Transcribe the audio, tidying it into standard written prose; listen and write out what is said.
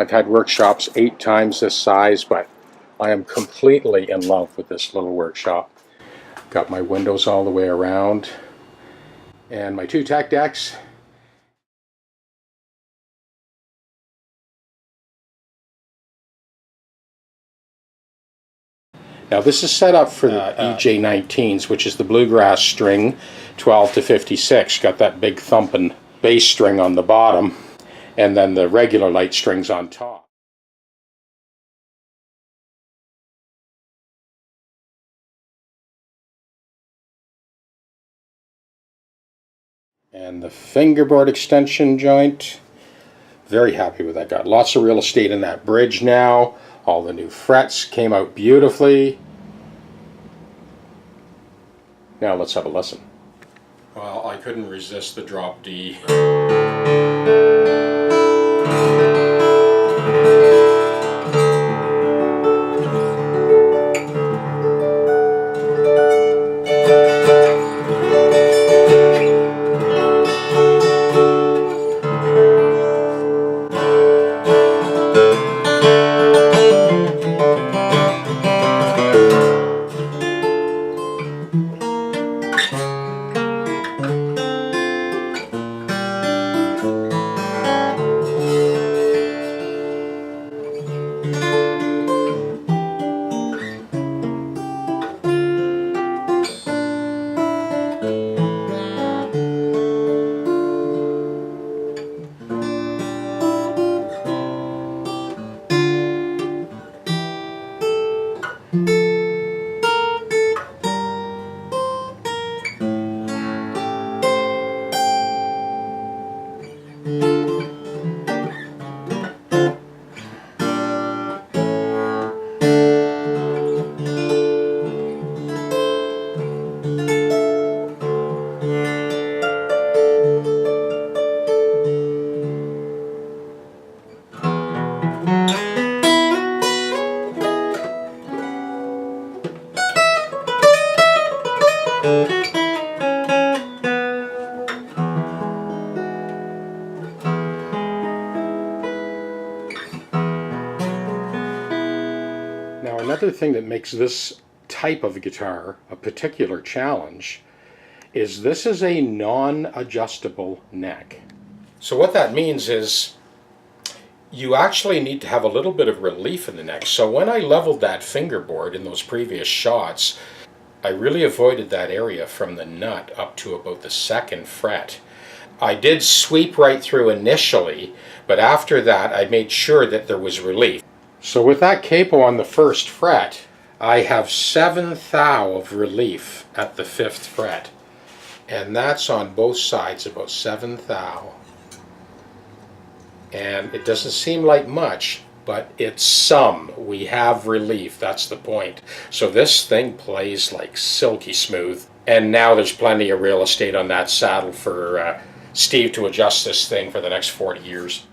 I've had workshops 8 times this size, but I am completely in love with this little workshop. Got my windows all the way around and my 2 TechDecks. Now this is set up for the EJ19s, which is the bluegrass string, 12 to 56. Got that big thumping bass string on the bottom, and then the regular light strings on top. And the fingerboard extension joint, very happy with that. Got lots of real estate in that bridge now. All the new frets came out beautifully. Now let's have a listen. Well, I couldn't resist the drop D. Now another thing that makes this type of guitar a particular challenge is this is a non-adjustable neck. So what that means is you actually need to have a little bit of relief in the neck. So when I leveled that fingerboard in those previous shots, I really avoided that area from the nut up to about the 2nd fret. I did sweep right through initially, but after that I made sure that there was relief. So with that capo on the 1st fret, I have 7th thou of relief at the 5th fret. And that's on both sides, about 7th thou. And it doesn't seem like much, but it's some. We have relief, that's the point. So this thing plays like silky smooth. And now there's plenty of real estate on that saddle for Steve to adjust this thing for the next 40 years.